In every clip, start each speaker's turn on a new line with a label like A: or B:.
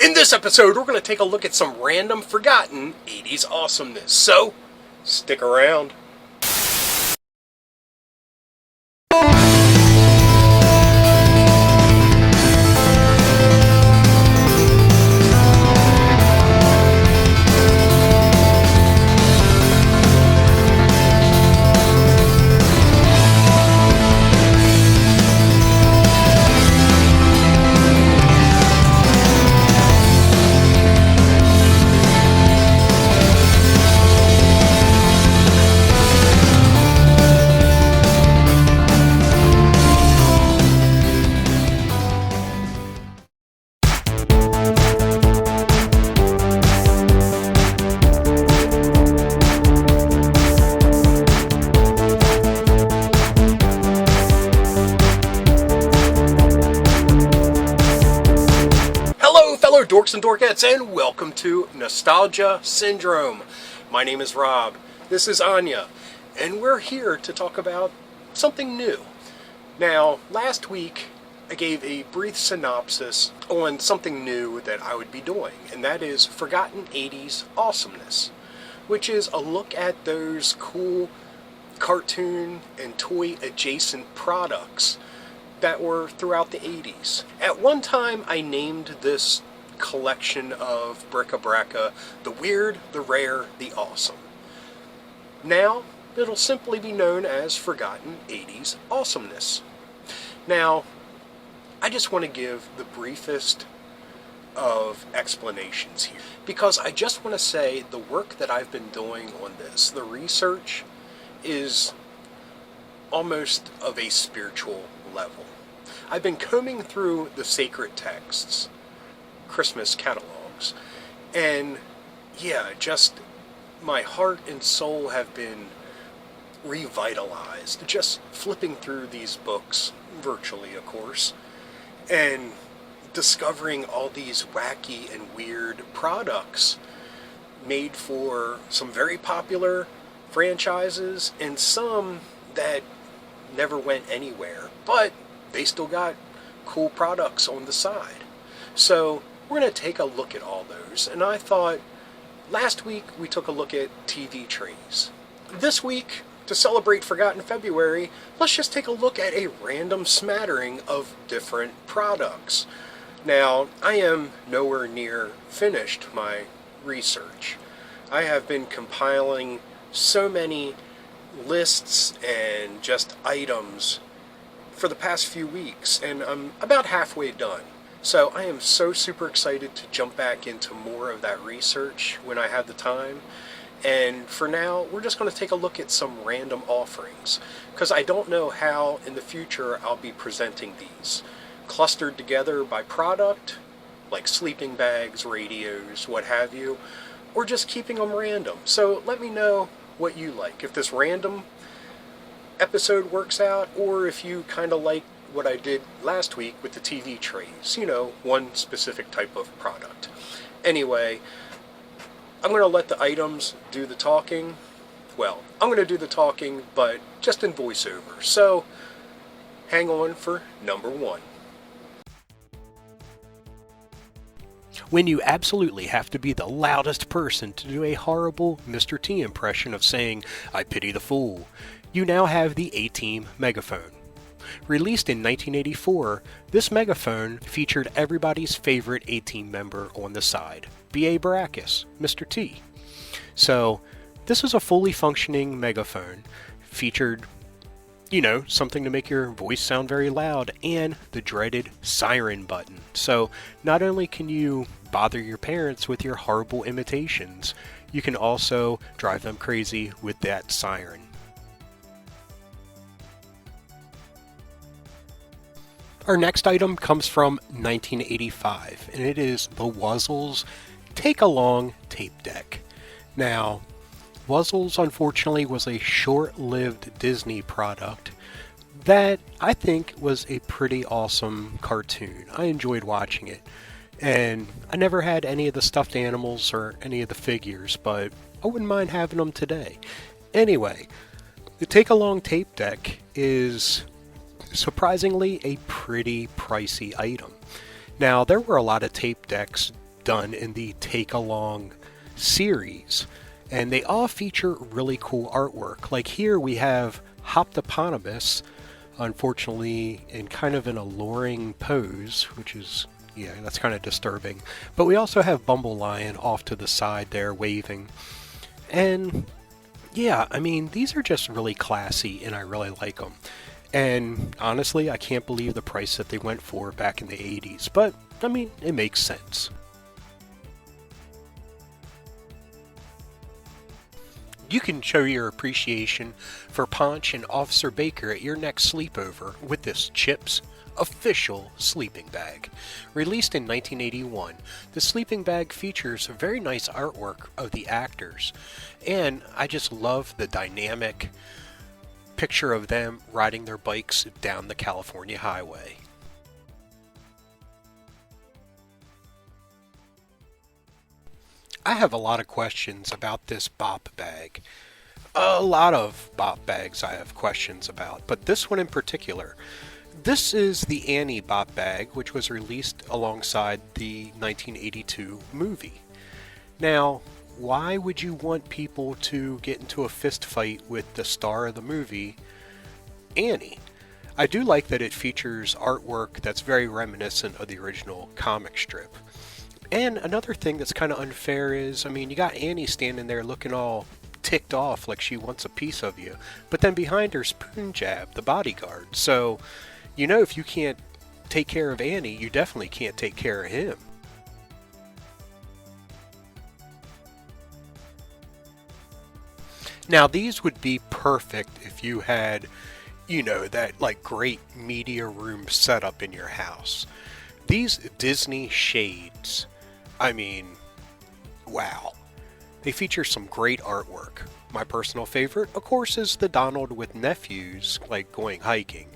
A: In this episode, we're going to take a look at some random forgotten 80s awesomeness. So, stick around. Dorks and Dorkettes, and welcome to Nostalgia Syndrome. My name is Rob, this is Anya, and we're here to talk about something new. Now, last week I gave a brief synopsis on something new that I would be doing, and that is Forgotten 80s Awesomeness, which is a look at those cool cartoon and toy adjacent products that were throughout the 80s. At one time I named this collection of bric-a-braca the weird, the rare, the awesome. Now it'll simply be known as Forgotten 80s Awesomeness. Now I just want to give the briefest of explanations here, because I just want to say the work that I've been doing on this, the research, is almost of a spiritual level. I've been combing through the sacred texts, Christmas catalogs, and yeah, just my heart and soul have been revitalized just flipping through these books, virtually of course, and discovering all these wacky and weird products made for some very popular franchises and some that never went anywhere, but they still got cool products on the side. So we're going to take a look at all those, and I thought last week we took a look at TV trays. This week, to celebrate Forgotten February, let's just take a look at a random smattering of different products. Now, I am nowhere near finished my research. I have been compiling so many lists and just items for the past few weeks, and I'm about halfway done. So I am so super excited to jump back into more of that research when I have the time. And for now, we're just going to take a look at some random offerings, because I don't know how in the future I'll be presenting these. Clustered together by product, like sleeping bags, radios, what have you, or just keeping them random. So let me know what you like. If this random episode works out, or if you kind of like what I did last week with the TV trays, you know, one specific type of product. Anyway, I'm going to let the items do the talking. Well, I'm going to do the talking, but just in voiceover. So, hang on for number one. When you absolutely have to be the loudest person to do a horrible Mr. T impression of saying, "I pity the fool," you now have the A-Team megaphone. Released in 1984, this megaphone featured everybody's favorite A-Team member on the side, B.A. Baracus, Mr. T. So, this was a fully functioning megaphone, featured, you know, something to make your voice sound very loud, and the dreaded siren button. So, not only can you bother your parents with your horrible imitations, you can also drive them crazy with that siren. Our next item comes from 1985, and it is the Wuzzles Take-Along Tape Deck. Now, Wuzzles unfortunately was a short-lived Disney product that I think was a pretty awesome cartoon. I enjoyed watching it, and I never had any of the stuffed animals or any of the figures, but I wouldn't mind having them today. Anyway, the Take-Along Tape Deck is surprisingly a pretty pricey item. Now, there were a lot of tape decks done in the Take Along series. And they all feature really cool artwork. Like here we have Hoptopotamus, unfortunately in kind of an alluring pose, which is, yeah, that's kind of disturbing. But we also have Bumble Lion off to the side there waving. And yeah, I mean, these are just really classy and I really like them. And honestly, I can't believe the price that they went for back in the 80s. But, I mean, it makes sense. You can show your appreciation for Ponch and Officer Baker at your next sleepover with this Chips official sleeping bag. Released in 1981, the sleeping bag features very nice artwork of the actors, and I just love the dynamic picture of them riding their bikes down the California highway. I have a lot of questions about this bop bag. A lot of bop bags I have questions about, but this one in particular. This is the Annie bop bag, which was released alongside the 1982 movie. Now, why would you want people to get into a fist fight with the star of the movie, Annie? I do like that it features artwork that's very reminiscent of the original comic strip. And another thing that's kind of unfair is, I mean, you got Annie standing there looking all ticked off like she wants a piece of you, but then behind her's Punjab, the bodyguard. So, you know, if you can't take care of Annie, you definitely can't take care of him. Now, these would be perfect if you had, you know, that like great media room setup in your house. These Disney shades, I mean, wow. They feature some great artwork. My personal favorite, of course, is the Donald with nephews, like going hiking.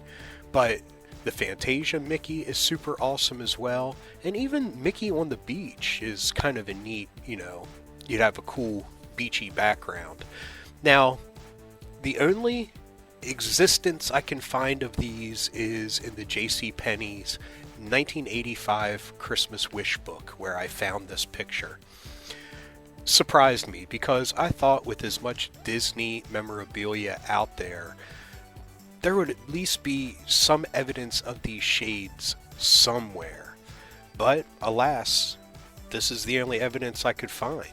A: But the Fantasia Mickey is super awesome as well. And even Mickey on the beach is kind of a neat, you know, you'd have a cool beachy background. Now, the only existence I can find of these is in the JCPenney's 1985 Christmas Wish book, where I found this picture. Surprised me because I thought with as much Disney memorabilia out there, there would at least be some evidence of these shades somewhere. But alas, this is the only evidence I could find.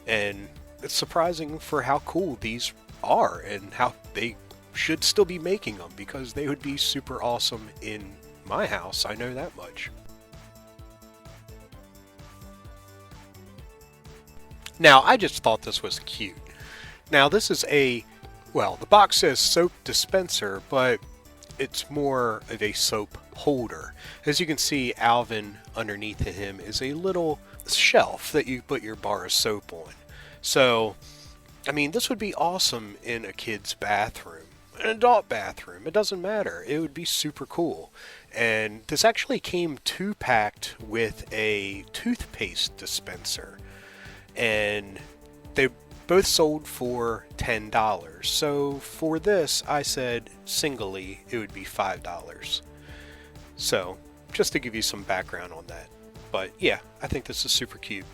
A: And it's surprising for how cool these are and how they should still be making them, because they would be super awesome in my house, I know that much. Now, I just thought this was cute. Now, this is well, the box says soap dispenser, but it's more of a soap holder. As you can see, Alvin, underneath of him, is a little shelf that you put your bar of soap on. So, I mean, this would be awesome in a kid's bathroom, an adult bathroom, it doesn't matter. It would be super cool. And this actually came 2-packed with a toothpaste dispenser. And they both sold for $10. So for this, I said singly it would be $5. So just to give you some background on that. But yeah, I think this is super cute.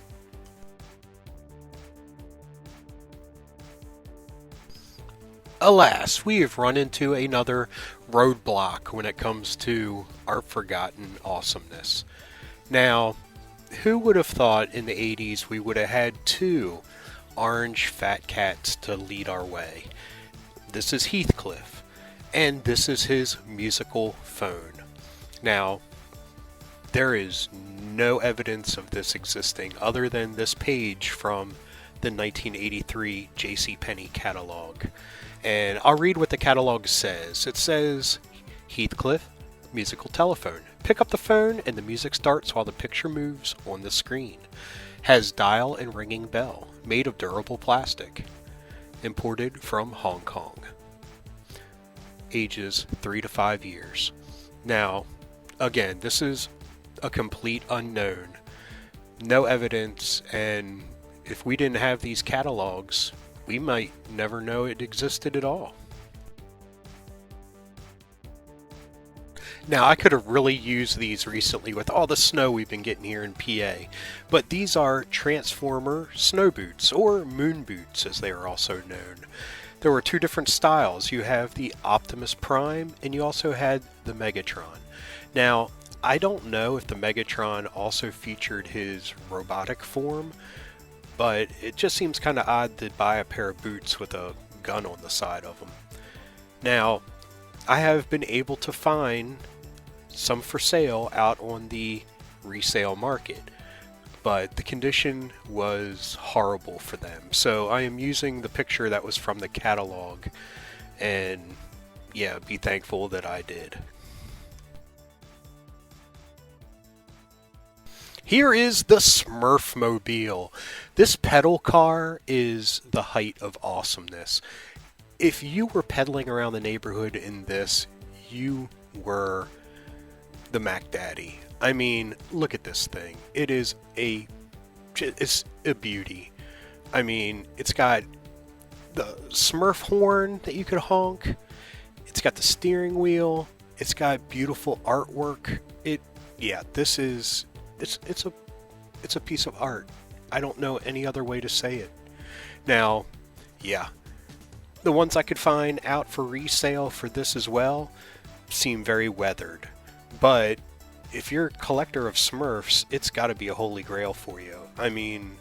A: Alas, we have run into another roadblock when it comes to our forgotten awesomeness. Now, who would have thought in the 80s we would have had 2 orange fat cats to lead our way? This is Heathcliff, and this is his musical phone. Now, there is no evidence of this existing other than this page from the 1983 JCPenney catalog. And I'll read what the catalog says. It says, Heathcliff, musical telephone. Pick up the phone and the music starts while the picture moves on the screen. Has dial and ringing bell. Made of durable plastic. Imported from Hong Kong. Ages 3 to 5 years. Now, again, this is a complete unknown. No evidence, and if we didn't have these catalogs, we might never know it existed at all. Now, I could have really used these recently with all the snow we've been getting here in PA, but these are Transformer snow boots, or moon boots as they are also known. There were two different styles. You have the Optimus Prime, and you also had the Megatron. Now, I don't know if the Megatron also featured his robotic form, but it just seems kind of odd to buy a pair of boots with a gun on the side of them. Now, I have been able to find some for sale out on the resale market, but the condition was horrible for them. So I am using the picture that was from the catalog, and yeah, be thankful that I did. Here is the Smurf Mobile. This pedal car is the height of awesomeness. If you were pedaling around the neighborhood in this, you were the Mac Daddy. I mean, look at this thing. It's a beauty. I mean, it's got the Smurf horn that you could honk. It's got the steering wheel. It's got beautiful artwork. It's a piece of art. I don't know any other way to say it. Now, yeah, the ones I could find out for resale for this as well seem very weathered. But if you're a collector of Smurfs, it's got to be a holy grail for you. I mean,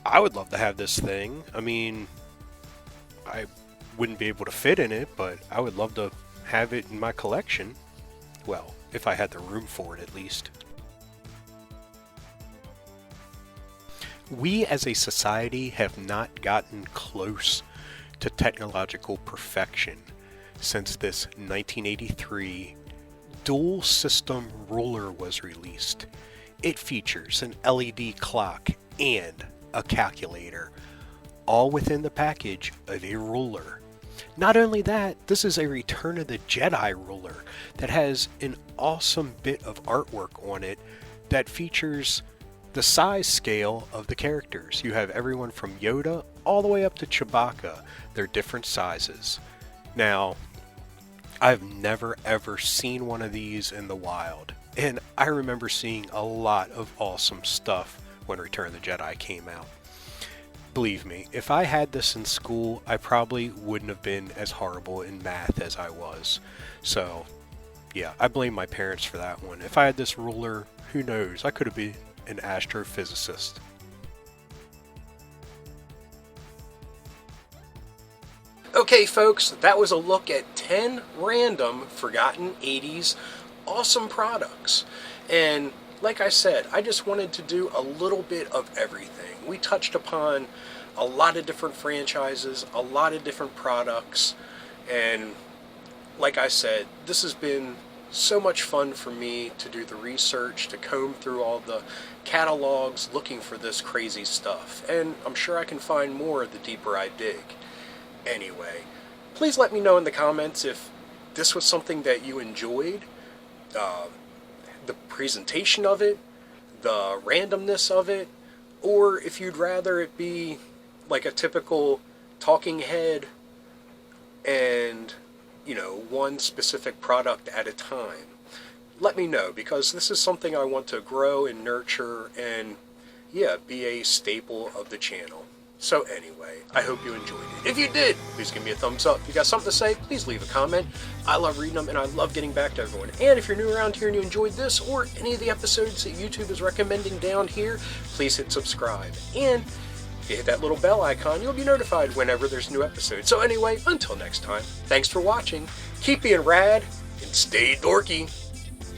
A: I would love to have this thing. I mean, I wouldn't be able to fit in it, but I would love to have it in my collection. Well, if I had the room for it at least. We as a society have not gotten close to technological perfection since this 1983 dual system ruler was released. It features an LED clock and a calculator, all within the package of a ruler. Not only that, this is a Return of the Jedi ruler that has an awesome bit of artwork on it that features the size scale of the characters. You have everyone from Yoda all the way up to Chewbacca. They're different sizes. Now, I've never ever seen one of these in the wild, and I remember seeing a lot of awesome stuff when Return of the Jedi came out. Believe me, if I had this in school, I probably wouldn't have been as horrible in math as I was. So, yeah, I blame my parents for that one. If I had this ruler, who knows, I could have been an astrophysicist. Okay, folks, that was a look at 10 random forgotten 80s awesome products. And like I said, I just wanted to do a little bit of everything. We touched upon a lot of different franchises, a lot of different products, and like I said, this has been so much fun for me to do the research, to comb through all the catalogs looking for this crazy stuff. And I'm sure I can find more the deeper I dig. Anyway, please let me know in the comments if this was something that you enjoyed, the presentation of it, the randomness of it, or if you'd rather it be like a typical talking head and, you know, one specific product at a time. Let me know, because this is something I want to grow and nurture and, yeah, be a staple of the channel. So anyway, I hope you enjoyed it. If you did, please give me a thumbs up. If you got something to say, please leave a comment. I love reading them, and I love getting back to everyone. And if you're new around here and you enjoyed this or any of the episodes that YouTube is recommending down here, please hit subscribe. And if you hit that little bell icon, you'll be notified whenever there's new episodes. So anyway, until next time, thanks for watching. Keep being rad and stay dorky.